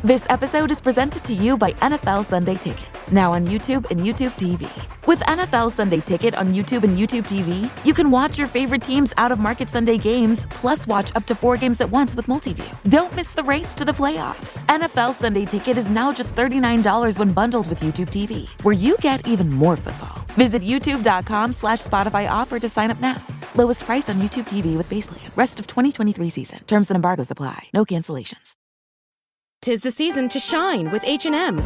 This episode is presented to you by NFL Sunday Ticket, now on YouTube and YouTube TV. With NFL Sunday Ticket on YouTube and YouTube TV, you can watch your favorite teams' out-of-market Sunday games, plus watch up to 4 games at once with Multiview. Don't miss the race to the playoffs. NFL Sunday Ticket is now just $39 when bundled with YouTube TV, where you get even more football. Visit youtube.com/Spotify offer to sign up now. Lowest price on YouTube TV with base plan. Rest of 2023 season. Terms and embargoes apply. No cancellations. 'Tis the season to shine with H&M.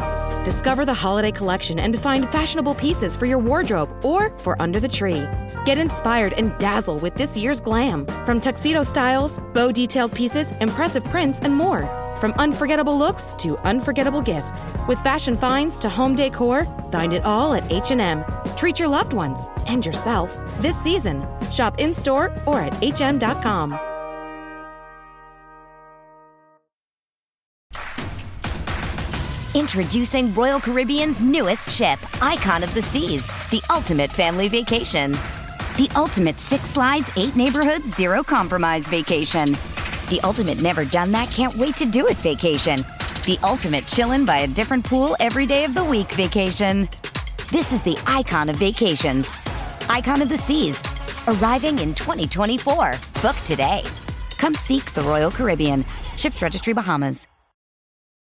Discover the holiday collection and find fashionable pieces for your wardrobe or for under the tree. Get inspired and dazzle with this year's glam. From tuxedo styles, bow detailed pieces, impressive prints, and more. From unforgettable looks to unforgettable gifts. With fashion finds to home decor, find it all at H&M. Treat your loved ones and yourself this season. Shop in-store or at hm.com. Introducing Royal Caribbean's newest ship, Icon of the Seas, the ultimate family vacation. The ultimate 6 slides, 8 neighborhoods, 0 compromise vacation. The ultimate never done that, can't wait to do it vacation. The ultimate chillin' by a different pool every day of the week vacation. This is the Icon of Vacations. Icon of the Seas, arriving in 2024. Book today. Come seek the Royal Caribbean. Ships Registry, Bahamas.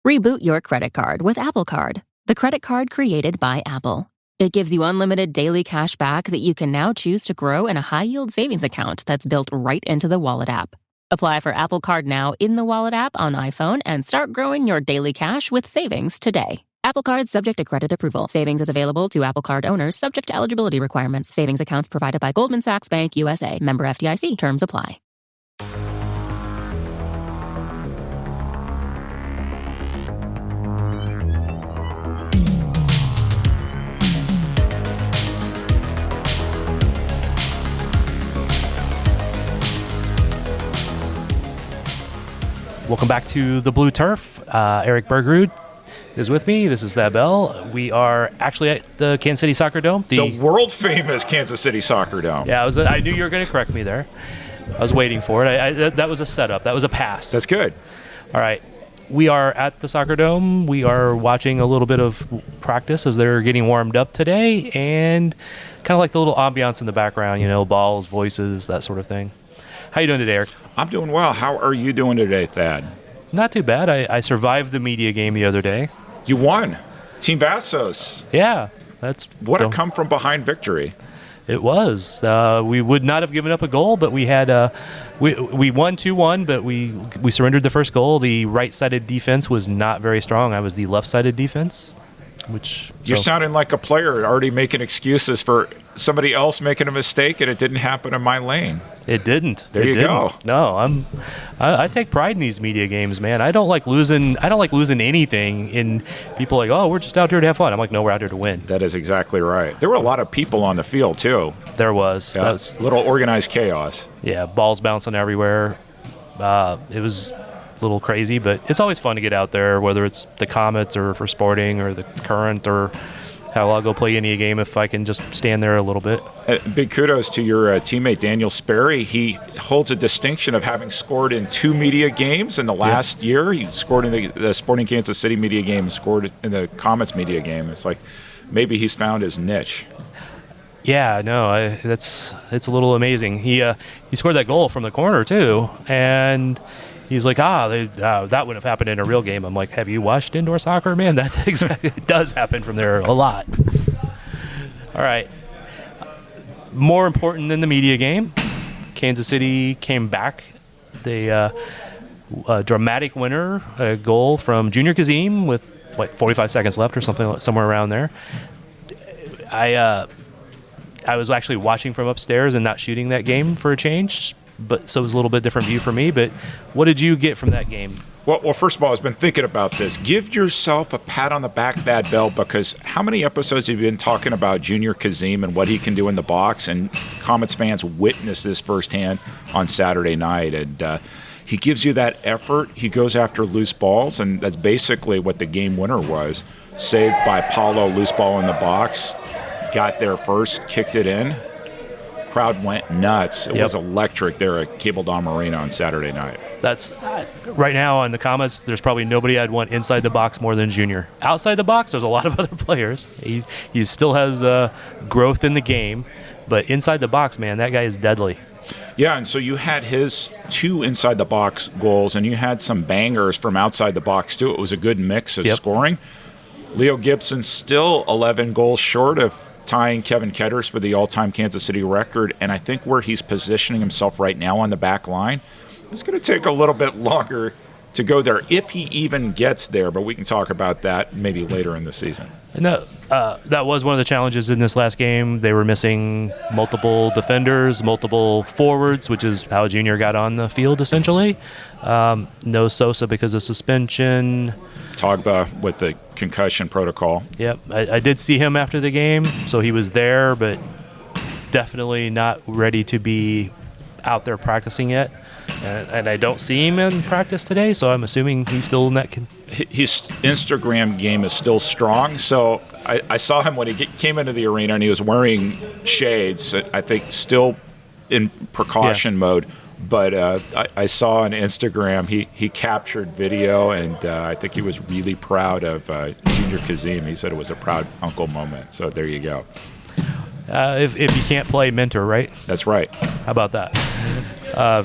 Reboot your credit card with Apple Card, the credit card created by Apple. It gives you unlimited daily cash back that you can now choose to grow in a high-yield savings account that's built right into the Wallet app. Apply for Apple Card now in the Wallet app on iPhone and start growing your daily cash with savings today. Apple Card subject to credit approval. Savings is available to Apple Card owners subject to eligibility requirements. Savings accounts provided by Goldman Sachs Bank USA. Member FDIC. Terms apply. Welcome back to the Blue Turf. Eric Bergrud is with me. This is Thad Bell. We are actually at the Kansas City Soccer Dome. The world-famous Kansas City Soccer Dome. Yeah, I knew you were going to correct me there. I was waiting for it. That was a setup. That was a pass. That's good. All right. We are at the Soccer Dome. We are watching a little bit of practice as they're getting warmed up today, and kind of like the little ambiance in the background, balls, voices, that sort of thing. How you doing today, Eric? I'm doing well. How are you doing today, Thad? Not too bad. I survived the media game the other day. You won. Team Vassos. Yeah. What a come-from-behind victory. It was. We would not have given up a goal, but we had we won 2-1, but we surrendered the first goal. The right-sided defense was not very strong. I was the left-sided defense. You're sounding like a player already making excuses for somebody else making a mistake, and it didn't happen in my lane. It didn't. There you go. No, I take pride in these media games, man. I don't like losing anything. In people like, oh, we're just out here to have fun. I'm like, no, we're out here to win. That is exactly right. There were a lot of people on the field too. There was. Yeah, that was a little organized chaos. Yeah, balls bouncing everywhere. It was a little crazy, but it's always fun to get out there, whether it's the Comets or for Sporting or the Current or hell, I'll go play any game if I can just stand there a little bit. Big kudos to your teammate Daniel Sperry. He holds a distinction of having scored in 2 media games in the last year. He scored in the Sporting Kansas City media game and scored in the Comets media game. It's like maybe he's found his niche. Yeah, no, it's a little amazing. He scored that goal from the corner too, and he's like, that wouldn't have happened in a real game. I'm like, have you watched indoor soccer, man? That exactly does happen from there a lot. All right. More important than the media game, Kansas City came back. They dramatic winner, a goal from Junior Kazim with 45 seconds left or something, somewhere around there. I was actually watching from upstairs and not shooting that game for a change, so it was a little bit different view for me. But what did you get from that game? Well, first of all, I've been thinking about this. Give yourself a pat on the back, Thad Bell, because how many episodes have you been talking about Junior Kazim and what he can do in the box? And Comets fans witnessed this firsthand on Saturday night. And he gives you that effort. He goes after loose balls, and that's basically what the game winner was. Saved by Paulo, loose ball in the box. Got there first, kicked it in. Crowd went nuts. It was electric there at Cable Dom Arena on Saturday night. That's right now on the Comets. There's probably nobody I'd want inside the box more than Junior. Outside the box, there's a lot of other players. He still has growth in the game, but inside the box, man, that guy is deadly. Yeah, and so you had his 2 inside the box goals, and you had some bangers from outside the box too. It was a good mix of scoring. Leo Gibson still 11 goals short of tying Kevin Ketters for the all-time Kansas City record, and I think where he's positioning himself right now on the back line, it's going to take a little bit longer to go there if he even gets there, but we can talk about that maybe later in the season. And that was one of the challenges in this last game. They were missing multiple defenders, multiple forwards, which is how Junior got on the field essentially. No Sosa because of suspension. Togba with the concussion protocol. Yep, I did see him after the game, so he was there, but definitely not ready to be out there practicing yet. And I don't see him in practice today, so I'm assuming he's still in that. His Instagram game is still strong, so I saw him when he came into the arena, and he was wearing shades, I think still in precaution mode. But I saw on Instagram he captured video, and I think he was really proud of Junior Kazim. He said it was a proud uncle moment. So there you go. If you can't play, mentor, right? That's right. How about that? All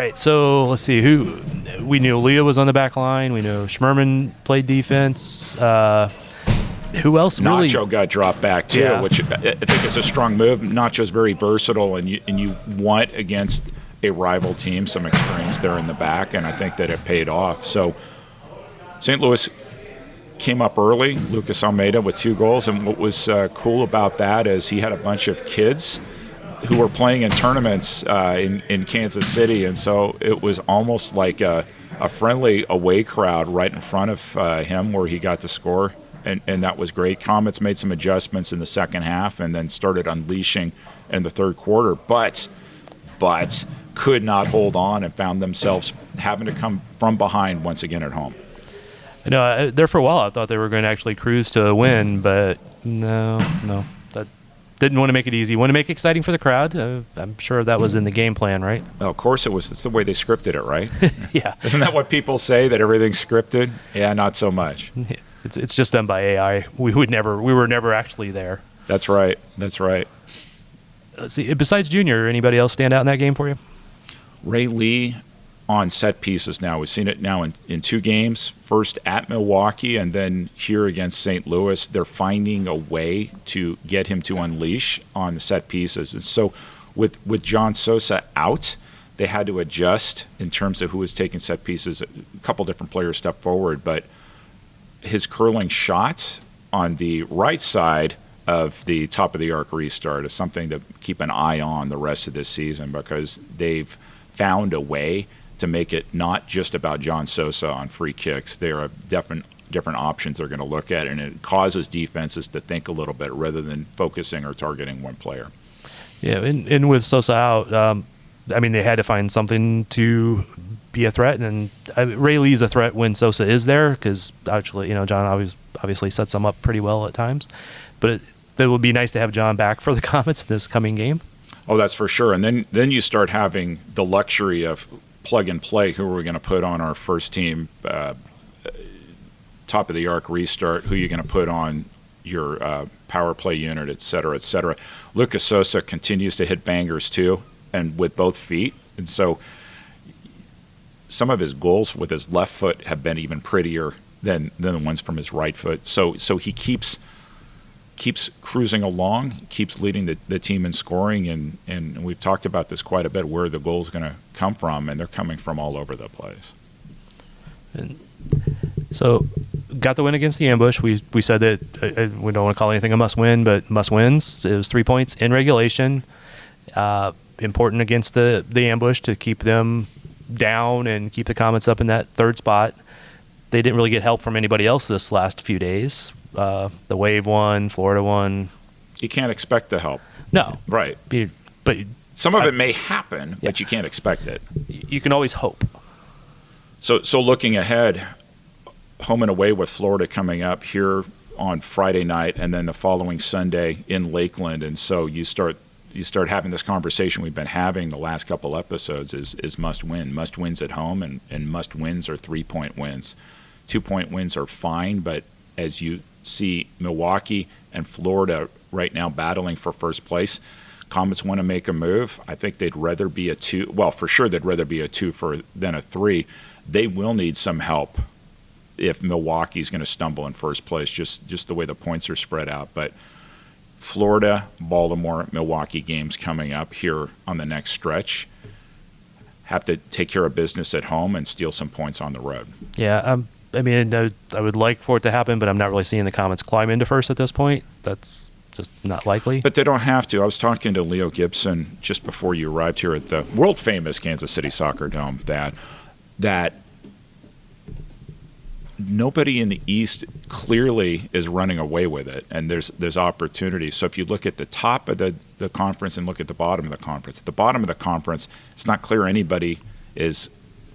right, so let's see. Who we knew Leah was on the back line. We knew Schmerman played defense. Who else? Nacho got dropped back too, which I think is a strong move. Nacho's very versatile, and you want against a rival team some experience there in the back, and I think that it paid off. So St. Louis came up early. Lucas Almeida with 2 goals, and what was cool about that is he had a bunch of kids who were playing in tournaments in Kansas City, and so it was almost like a friendly away crowd right in front of him where he got to score. And that was great. Comets made some adjustments in the second half and then started unleashing in the third quarter, but could not hold on and found themselves having to come from behind once again at home. No, there for a while I thought they were going to actually cruise to a win, but no. That didn't want to make it easy. Want to make it exciting for the crowd. I'm sure that was in the game plan, right? Oh, of course it was. That's the way they scripted it, right? Yeah. Isn't that what people say, that everything's scripted? Yeah, not so much. It's just done by AI. We were never actually there. That's right. Let's see. Besides Junior, anybody else stand out in that game for you? Ray Lee on set pieces now. We've seen it now in 2 games. First at Milwaukee and then here against St. Louis. They're finding a way to get him to unleash on the set pieces. And so with John Sosa out, they had to adjust in terms of who was taking set pieces. A couple different players stepped forward, but his curling shot on the right side of the top of the arc restart is something to keep an eye on the rest of this season, because they've found a way to make it not just about John Sosa on free kicks. There are different options they're going to look at, and it causes defenses to think a little bit rather than focusing or targeting one player. Yeah, and with Sosa out, they had to find something to be a threat, and Ray Lee's a threat when Sosa is there, because actually, John obviously sets them up pretty well at times. But it would be nice to have John back for the Comets this coming game. Oh, that's for sure. And then you start having the luxury of plug and play. Who are we going to put on our first team top of the arc restart? Who are you going to put on your power play unit, et cetera, et cetera. Lucas Sosa continues to hit bangers too, and with both feet. And so some of his goals with his left foot have been even prettier than the ones from his right foot. So he keeps cruising along, keeps leading the team in scoring, and we've talked about this quite a bit, where the goal's going to come from, and they're coming from all over the place. And so got the win against the Ambush. We said that we don't want to call anything a must-win, but must-wins. It was 3 points in regulation. Important against the Ambush to keep them down and keep the Comets up in that third spot. They didn't really get help from anybody else this last few days. The Wave won, Florida won. You can't expect the help. No. Right. But some of it may happen, but you can't expect it. You can always hope. So looking ahead, home and away with Florida coming up here on Friday night, and then the following Sunday in Lakeland. And so you start you start having this conversation we've been having the last couple episodes is must win. Must wins at home and must wins are 3-point wins. 2-point wins are fine, but as you see Milwaukee and Florida right now battling for first place, Comets want to make a move. I think they'd rather be a 2. Well, for sure they'd rather be a 2 than a 3. They will need some help if Milwaukee's going to stumble in first place, just the way the points are spread out. But Florida, Baltimore, Milwaukee games coming up here on the next stretch. Have to take care of business at home and steal some points on the road. Yeah, I mean, I would like for it to happen, but I'm not really seeing the Comets climb into first at this point. That's just not likely. But they don't have to. I was talking to Leo Gibson just before you arrived here at the world-famous Kansas City Soccer Dome that nobody in the East clearly is running away with it, and there's opportunity. So if you look at the top of the conference and look at the bottom of the conference, at the bottom of the conference, it's not clear anybody is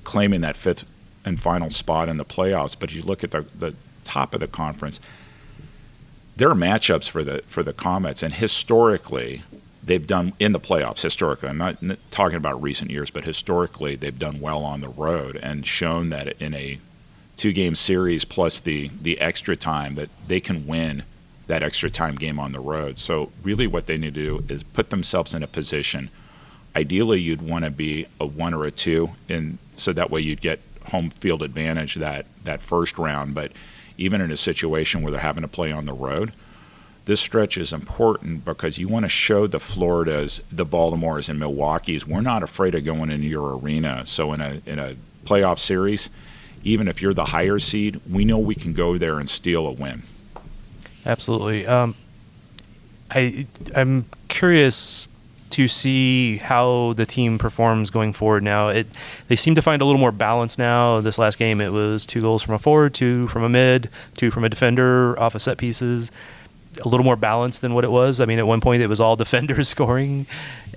claiming that fifth and final spot in the playoffs. But you look at the top of the conference, there are matchups for the Comets, and historically they've done in the playoffs. Historically, I'm not talking about recent years, but historically they've done well on the road and shown that in a 2-game series plus the extra time that they can win that extra time game on the road. So really what they need to do is put themselves in a position. Ideally, you'd want to be a 1 or a 2, and so that way you'd get home field advantage that first round. But even in a situation where they're having to play on the road, this stretch is important because you want to show the Floridas, the Baltimores, and Milwaukees, we're not afraid of going into your arena. So in a playoff series, even if you're the higher seed, we know we can go there and steal a win. Absolutely. I'm curious to see how the team performs going forward now. They seem to find a little more balance now. This last game, it was 2 goals from a forward, 2 from a mid, 2 from a defender off of set pieces. A little more balanced than what it was. I mean, at one point, it was all defenders scoring.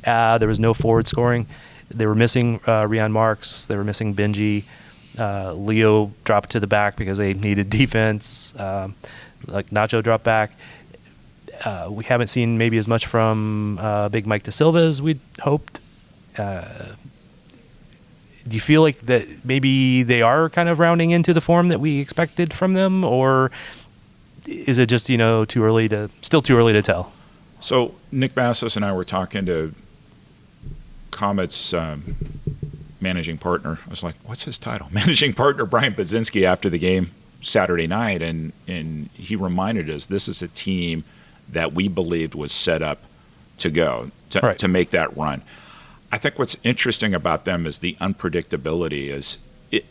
There was no forward scoring. They were missing Ryan Marks. They were missing Benji. Leo dropped to the back because they needed defense. Like Nacho dropped back. We haven't seen maybe as much from Big Mike Da Silva as we'd hoped. Do you feel like that maybe they are kind of rounding into the form that we expected from them, or is it just still too early to tell? So Nick Vassos and I were talking to Comets managing partner. I was like, what's his title? Managing partner Brian Budzinski after the game Saturday night, and he reminded us this is a team that we believed was set up to make that run. I think what's interesting about them is the unpredictability. Is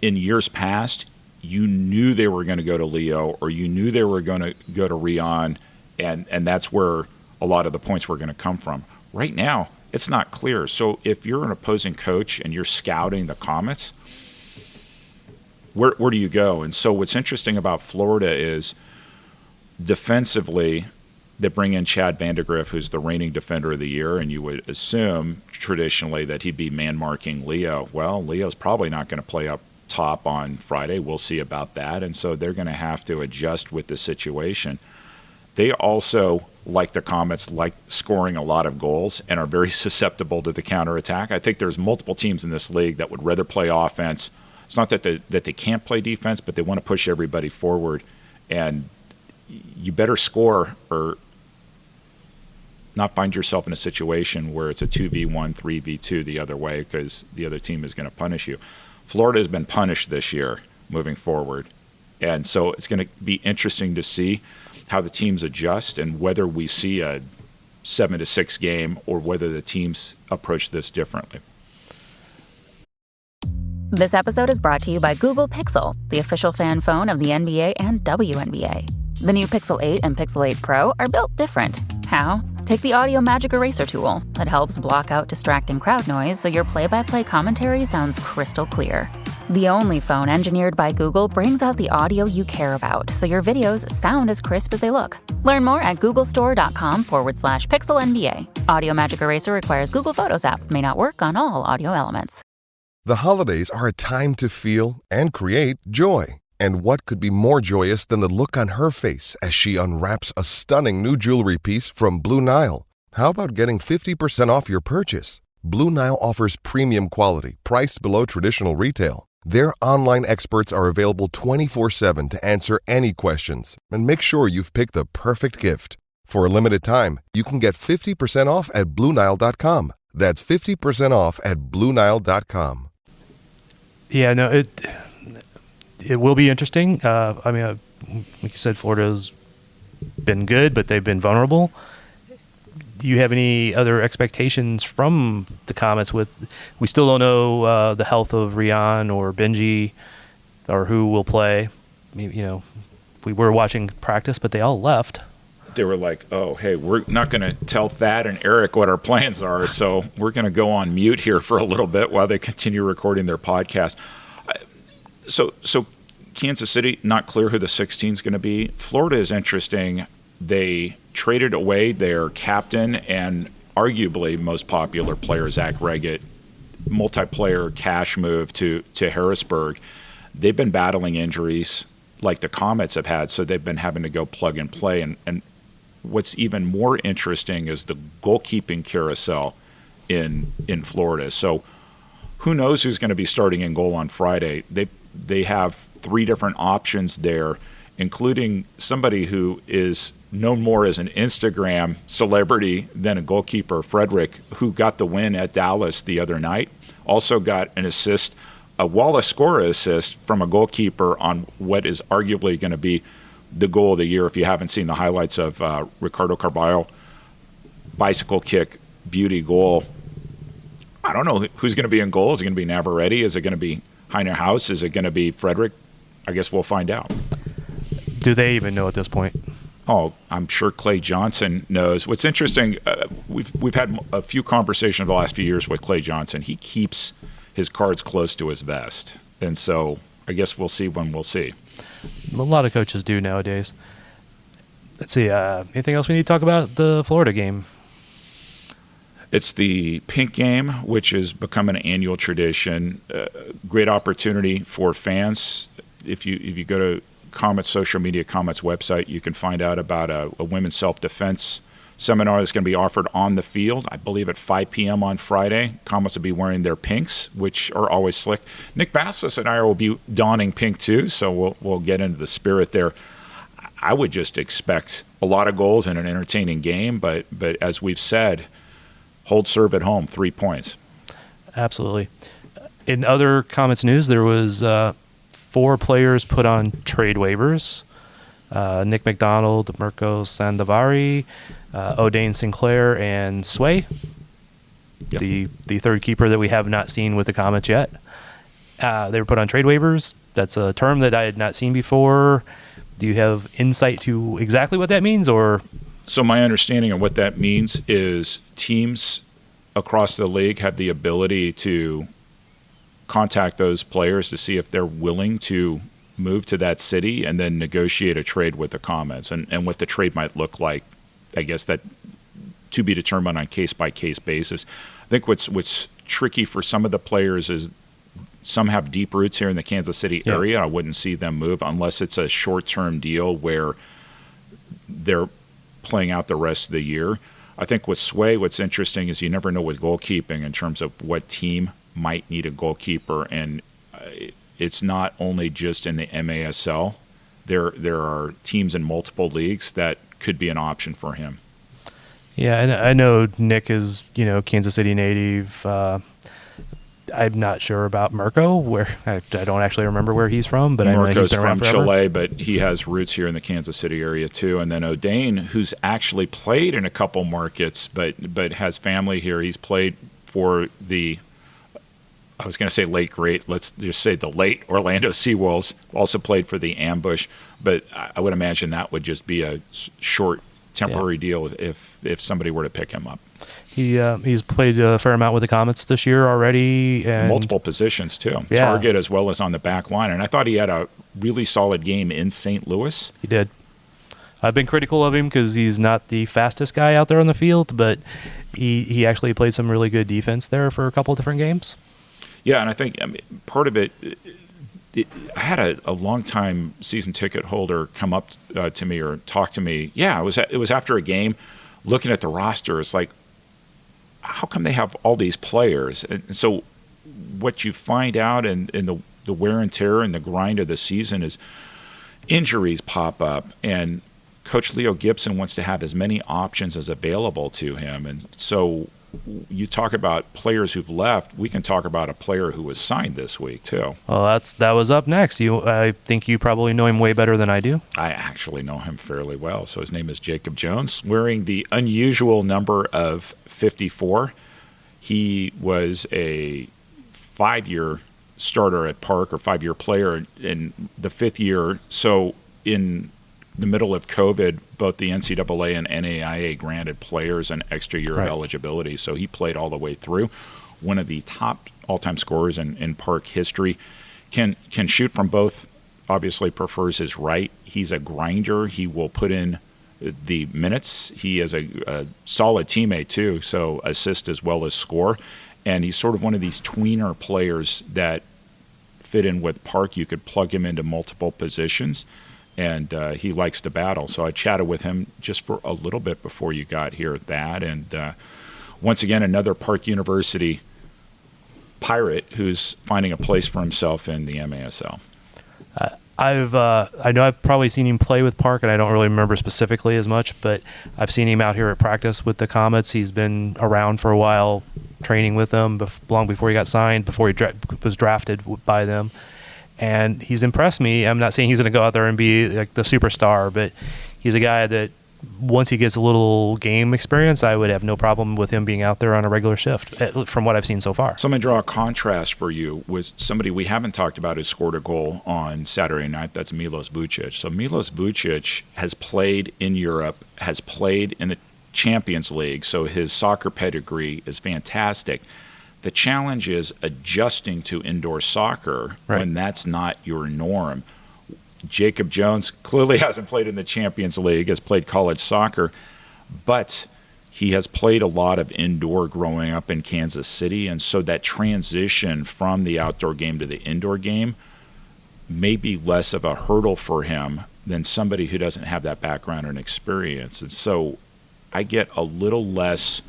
in years past, you knew they were going to go to Leo, or you knew they were going to go to Rion, and that's where a lot of the points were going to come from. Right now, it's not clear. So if you're an opposing coach and you're scouting the Comets, where do you go? And so what's interesting about Florida is defensively, they bring in Chad Vandergriff, who's the reigning defender of the year, and you would assume traditionally that he'd be man-marking Leo. Well, Leo's probably not going to play up top on Friday. We'll see about that. And so they're going to have to adjust with the situation. They also, like the Comets, like scoring a lot of goals and are very susceptible to the counterattack. I think there's multiple teams in this league that would rather play offense. It's not that they can't play defense, but they want to push everybody forward. And you better score or not find yourself in a situation where it's a 2v1, 3v2 the other way, because the other team is going to punish you. Florida has been punished this year moving forward. And so it's going to be interesting to see how the teams adjust and whether we see a 7-6 game or whether the teams approach this differently. This episode is brought to you by Google Pixel, the official fan phone of the NBA and WNBA. The new Pixel 8 and Pixel 8 Pro are built different. How? Take the Audio Magic Eraser tool that helps block out distracting crowd noise so your play-by-play commentary sounds crystal clear. The only phone engineered by Google brings out the audio you care about so your videos sound as crisp as they look. Learn more at googlestore.com/pixelnba. Audio Magic Eraser requires Google Photos app. May not work on all audio elements. The holidays are a time to feel and create joy. And what could be more joyous than the look on her face as she unwraps a stunning new jewelry piece from Blue Nile. How about getting 50% off your purchase? Blue Nile offers premium quality, priced below traditional retail. Their online experts are available 24/7 to answer any questions and make sure you've picked the perfect gift. For a limited time, you can get 50% off at BlueNile.com. That's 50% off at BlueNile.com. Yeah, no, it will be interesting. Like you said, Florida's been good, but they've been vulnerable. Do you have any other expectations from the Comets? We still don't know the health of Rian or Benji or who will play. We were watching practice, but they all left. They were like, oh, hey, we're not going to tell Thad and Eric what our plans are, so we're going to go on mute here for a little bit while they continue recording their podcast. So Kansas City, not clear who the 16 is going to be. Florida is interesting. They traded away their captain and arguably most popular player, Zach Reggett, multiplayer cash move to Harrisburg. They've been battling injuries like the Comets have had, so they've been having to go plug and play. And what's even more interesting is the goalkeeping carousel in Florida. So who knows who's going to be starting in goal on Friday? They have 3 different options there, including somebody who is known more as an Instagram celebrity than a goalkeeper, Frederick, who got the win at Dallas the other night. Also got an assist, a Wallace Scorer assist from a goalkeeper on what is arguably going to be the goal of the year. If you haven't seen the highlights of Ricardo Carvalho, bicycle kick, beauty goal. I don't know who's going to be in goal. Is it going to be Navarrete? Is it going to be Heiner House? Is it going to be Frederick? I guess we'll find out. Do they even know at this point? Oh, I'm sure Clay Johnson knows. What's interesting, we've had a few conversations the last few years with Clay Johnson. He keeps his cards close to his vest. And so I guess we'll see when we'll see. A lot of coaches do nowadays. Let's see. Anything else we need to talk about the Florida game? It's the pink game, which has become an annual tradition. Great opportunity for fans. If you go to Comets social media, Comets website, you can find out about a women's self-defense seminar that's going to be offered on the field, I believe at 5 p.m. on Friday. Comets will be wearing their pinks, which are always slick. Nick Bastos and I will be donning pink too, so we'll get into the spirit there. I would just expect a lot of goals in an entertaining game, but as we've said, hold serve at home, 3 points. Absolutely. In other Comets news, there was 4 players put on trade waivers. Nick McDonald, Mirko Sandovari, O'Dane Sinclair, and Sway, yep. the third keeper that we have not seen with the Comets yet. They were put on trade waivers. That's a term that I had not seen before. Do you have insight to exactly what that means? Or So my understanding of what that means is teams across the league have the ability to contact those players to see if they're willing to move to that city and then negotiate a trade with the Comets. And what the trade might look like, I guess that to be determined on case-by-case basis. I think what's tricky for some of the players is some have deep roots here in the Kansas City area. I wouldn't see them move unless it's a short-term deal where they're playing out the rest of the year. I think with Sway, what's interesting is you never know with goalkeeping in terms of what team might need a goalkeeper, and it's not only just in the MASL. There are teams in multiple leagues that could be an option for him. Yeah, and I know Nick is, Kansas City native. I'm not sure about Mirko, where I don't actually remember where he's from, but I know he's been around forever. Chile, but he has roots here in the Kansas City area too. And then O'Dane, who's actually played in a couple markets, but has family here. He's played for the, I was going to say let's just say the late Orlando Seawolves. Also played for the Ambush, but I would imagine that would just be a short temporary deal if somebody were to pick him up. He's played a fair amount with the Comets this year already. And multiple positions, too. Yeah. Target as well as on the back line. And I thought he had a really solid game in St. Louis. He did. I've been critical of him because he's not the fastest guy out there on the field, but he actually played some really good defense there for a couple of different games. Yeah, and I think part of it, I had a long-time season ticket holder come up to me or talk to me. Yeah, it was after a game looking at the roster, it's like, how come they have all these players? And so what you find out in the wear and tear and the grind of the season is injuries pop up, and Coach Leo Gibson wants to have as many options as available to him. And so you talk about players who've left. We can talk about a player who was signed this week too. Well, that was up next. I think you probably know him way better than I do. I actually know him fairly well. So his name is Jacob Jones, wearing the unusual number of 54. He was a 5-year starter at Park, or 5-year player in the 5th year. So in the middle of COVID, both the NCAA and NAIA granted players an extra year of eligibility. So he played all the way through. One of the top all-time scorers in Park history. Can shoot from both, obviously prefers his right. He's a grinder. He will put in the minutes. He is a solid teammate too, so assist as well as score. And he's sort of one of these tweener players that fit in with Park. You could plug him into multiple positions, and he likes to battle. So I chatted with him just for a little bit before you got here at that. And once again, another Park University Pirate who's finding a place for himself in the MASL. I know I've probably seen him play with Park, and I don't really remember specifically as much, but I've seen him out here at practice with the Comets. He's been around for a while, training with them long before he got signed, before he was drafted by them. And he's impressed me. I'm not saying he's going to go out there and be like the superstar, but he's a guy that once he gets a little game experience, I would have no problem with him being out there on a regular shift from what I've seen so far. So I'm going to draw a contrast for you with somebody we haven't talked about who scored a goal on Saturday night. That's Milos Vucic. So Milos Vucic has played in Europe, has played in the Champions League, so his soccer pedigree is fantastic. The challenge is adjusting to indoor soccer when that's not your norm. Jacob Jones clearly hasn't played in the Champions League, has played college soccer, but he has played a lot of indoor growing up in Kansas City, and so that transition from the outdoor game to the indoor game may be less of a hurdle for him than somebody who doesn't have that background and experience. And so I get a little less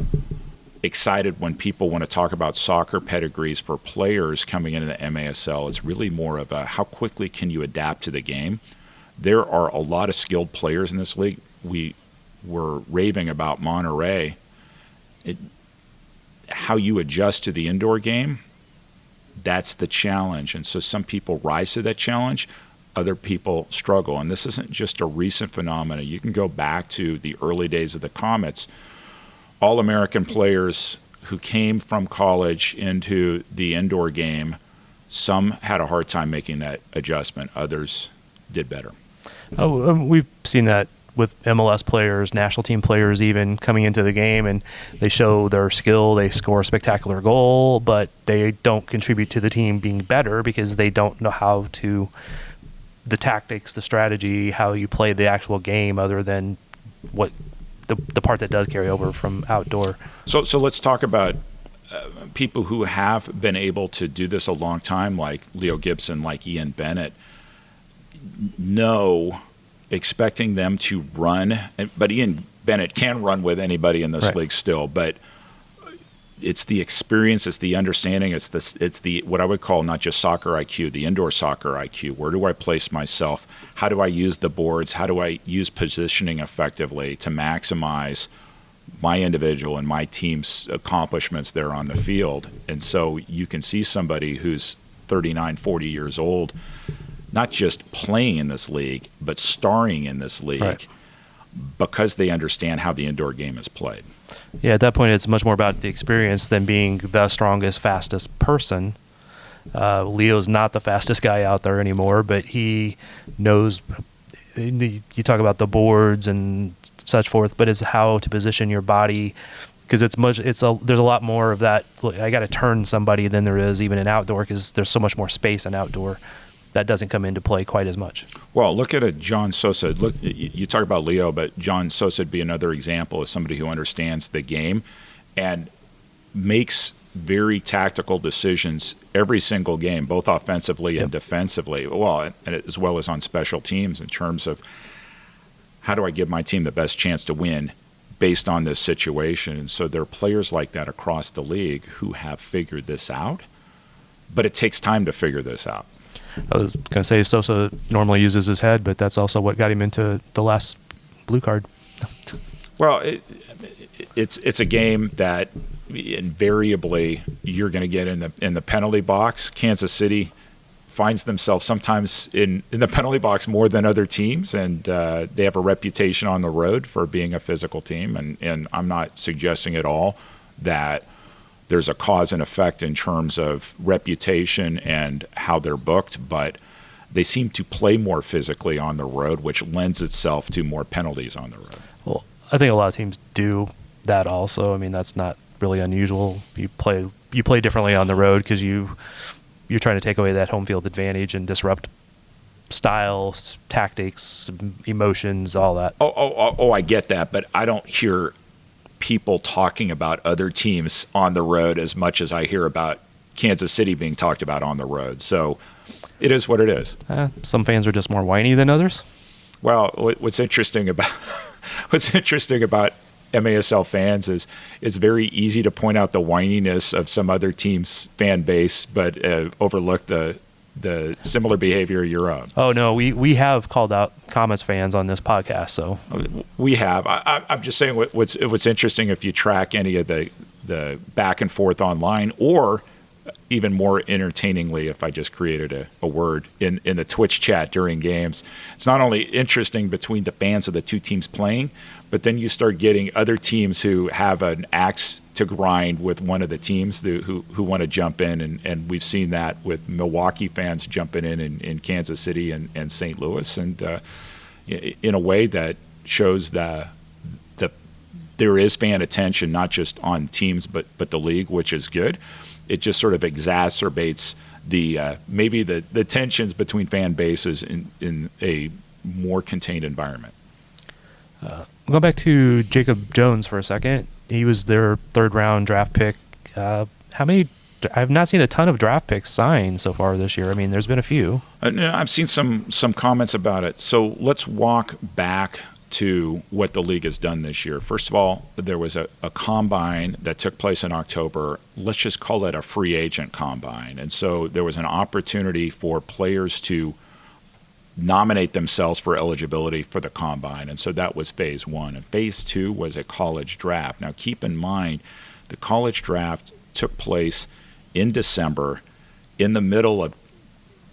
excited when people want to talk about soccer pedigrees for players coming into the MASL. It's really more of a how quickly can you adapt to the game. There are a lot of skilled players in this league. We were raving about Monterey. How you adjust to the indoor game, that's the challenge. And so some people rise to that challenge, other people struggle. And this isn't just a recent phenomenon. You can go back to the early days of the Comets. All-American players who came from college into the indoor game, some had a hard time making that adjustment. Others did better. We've seen that with MLS players, national team players even coming into the game, and they show their skill, they score a spectacular goal, but they don't contribute to the team being better because they don't know how to, the tactics, the strategy, how you play the actual game other than what the part that does carry over from outdoor. So let's talk about people who have been able to do this a long time, like Leo Gibson, like Ian Bennett. No, expecting them to run, but Ian Bennett can run with anybody in this league still, but it's the experience, it's the understanding, it's the what I would call not just soccer IQ, the indoor soccer IQ. Where do I place myself? How do I use the boards? How do I use positioning effectively to maximize my individual and my team's accomplishments there on the field? And so you can see somebody who's 39, 40 years old, not just playing in this league, but starring in this league because they understand how the indoor game is played. Yeah, at that point, it's much more about the experience than being the strongest, fastest person. Leo's not the fastest guy out there anymore, but he knows. You talk about the boards and such forth, but it's how to position your body, because there's a lot more of that. I got to turn somebody than there is even in outdoor, because there's so much more space in outdoor. That doesn't come into play quite as much. Well, look at a John Sosa. Look, you talk about Leo, but John Sosa would be another example of somebody who understands the game and makes very tactical decisions every single game, both offensively and defensively, and as well as on special teams in terms of how do I give my team the best chance to win based on this situation. And so there are players like that across the league who have figured this out, but it takes time to figure this out. I was going to say Sosa normally uses his head, but that's also what got him into the last blue card. Well, it's a game that invariably you're going to get in the penalty box. Kansas City finds themselves sometimes in the penalty box more than other teams, and they have a reputation on the road for being a physical team. And I'm not suggesting at all that there's a cause and effect in terms of reputation and how they're booked, but they seem to play more physically on the road, which lends itself to more penalties on the road. Well, I think a lot of teams do that also. I mean, that's not really unusual. You play differently on the road because you're trying to take away that home field advantage and disrupt styles, tactics, emotions, all that. I get that, but I don't hear people talking about other teams on the road as much as I hear about Kansas City being talked about on the road. So it is what it is. Some fans are just more whiny than others. Well, what's interesting about MASL fans is it's very easy to point out the whininess of some other team's fan base, but overlook the similar behavior of your own. Oh no, we have called out Comets fans on this podcast, so we have. I'm just saying what's interesting if you track any of the back and forth online, or even more entertainingly, if I just created a word in the Twitch chat during games. It's not only interesting between the fans of the two teams playing, but then you start getting other teams who have an axe to grind with one of the teams who want to jump in, and we've seen that with Milwaukee fans jumping in Kansas City and St. Louis, and in a way that shows that there is fan attention, not just on teams but the league, which is good. It just sort of exacerbates maybe the tensions between fan bases in a more contained environment. Go back to Jacob Jones for a second. He was their third-round draft pick. How many? I've not seen a ton of draft picks signed so far this year. I mean, there's been a few. I've seen some comments about it. So let's walk back to what the league has done this year. First of all, there was a combine that took place in October. Let's just call it a free agent combine. And so there was an opportunity for players to nominate themselves for eligibility for the combine. And so that was phase one. And phase two was a college draft. Now keep in mind, the college draft took place in December in the middle of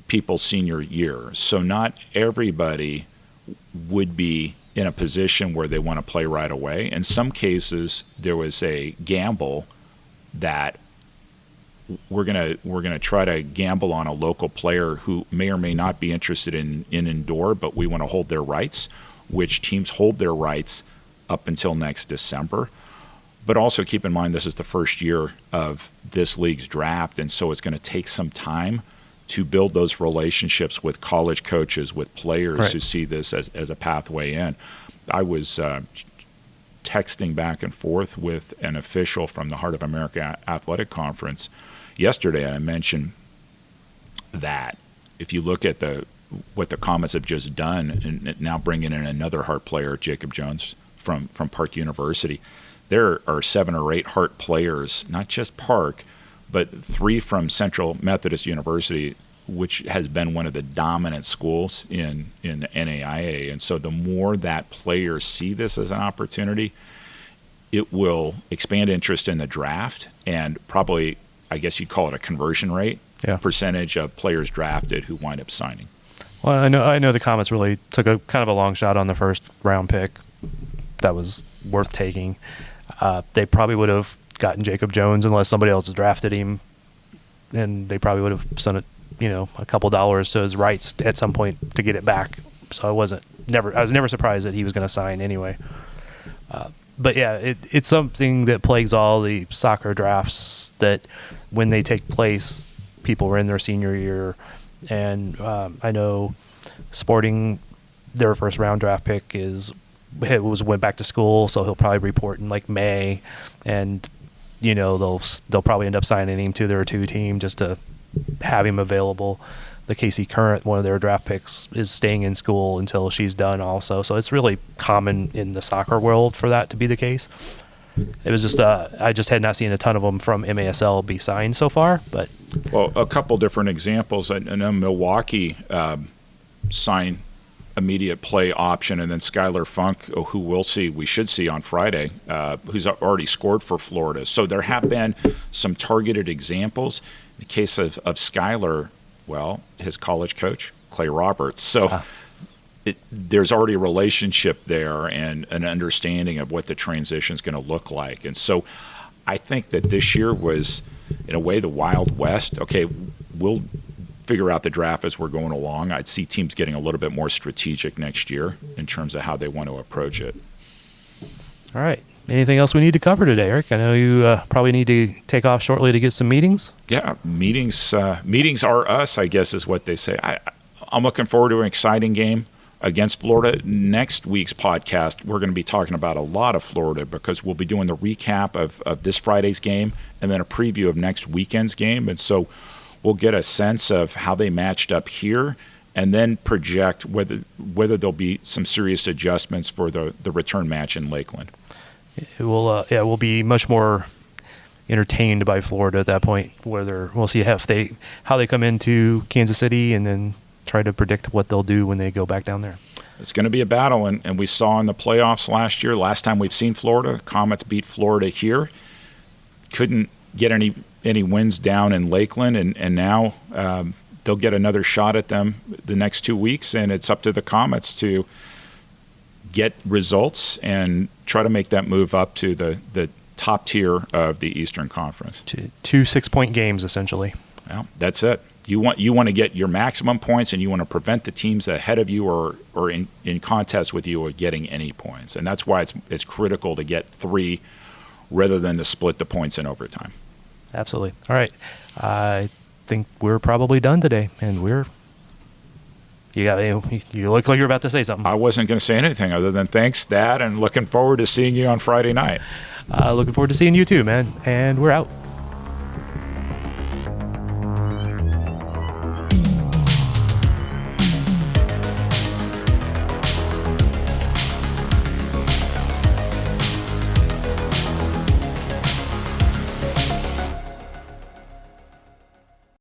people's senior year. So not everybody would be in a position where they want to play right away. In some cases, there was a gamble that we're gonna try to gamble on a local player who may or may not be interested in indoor, but we want to hold their rights, which teams hold their rights up until next December. But also keep in mind this is the first year of this league's draft, and so it's going to take some time to build those relationships with college coaches, with players right, who see this as a pathway in. I was texting back and forth with an official from the Heart of America Athletic Conference yesterday, and I mentioned that if you look at what the Comets have just done, and now bringing in another Heart player, Jacob Jones from Park University, there are 7 or 8 Heart players, not just Park, but 3 from Central Methodist University, which has been one of the dominant schools in the NAIA. And so the more that players see this as an opportunity, it will expand interest in the draft and probably, I guess you'd call it a conversion rate, percentage of players drafted who wind up signing. Well, I know the Comets really took a kind of a long shot on the first round pick that was worth taking. They probably would have gotten Jacob Jones unless somebody else drafted him, and they probably would have sent it, a couple dollars to his rights at some point to get it back. So I was never surprised that he was going to sign anyway. But yeah, it's something that plagues all the soccer drafts, that when they take place, people are in their senior year, and I know Sporting, their first round draft pick went back to school, so he'll probably report in like May, and they'll probably end up signing him to their 2 team just to have him available. the KC Current, one of their draft picks, is staying in school until she's done also. So it's really common in the soccer world for that to be the case. It was just I just had not seen a ton of them from MASL be signed so far. But well, a couple different examples. I know Milwaukee signed immediate play option, and then Skylar Funk, who we should see on Friday, who's already scored for Florida. So there have been some targeted examples. In the case of Skylar, well, his college coach, Clay Roberts. So there's already a relationship there and an understanding of what the transition is going to look like. And so I think that this year was, in a way, the Wild West. Okay, we'll figure out the draft as we're going along. I'd see teams getting a little bit more strategic next year in terms of how they want to approach it. All right. Anything else we need to cover today, Eric? I know you probably need to take off shortly to get some meetings. Yeah, meetings are us, I guess is what they say. I'm looking forward to an exciting game against Florida. Next week's podcast, we're going to be talking about a lot of Florida because we'll be doing the recap of this Friday's game and then a preview of next weekend's game. And so we'll get a sense of how they matched up here and then project whether there'll be some serious adjustments for the return match in Lakeland. We'll be much more entertained by Florida at that point. We'll see how they come into Kansas City and then try to predict what they'll do when they go back down there. It's going to be a battle, and we saw in the playoffs last year. Last time we've seen Florida, Comets beat Florida here. Couldn't get any wins down in Lakeland, and now they'll get another shot at them the next 2 weeks, and it's up to the Comets to get results and try to make that move up to the top tier of the Eastern Conference. Two 6-point games, essentially. Well, that's it. You want to get your maximum points, and you want to prevent the teams ahead of you or in contest with you of getting any points. And that's why it's critical to get 3 rather than to split the points in overtime. Absolutely. All right. I think we're probably done today, and you look like you're about to say something. I wasn't going to say anything other than thanks, Dad, and looking forward to seeing you on Friday night. Looking forward to seeing you too, man. And we're out.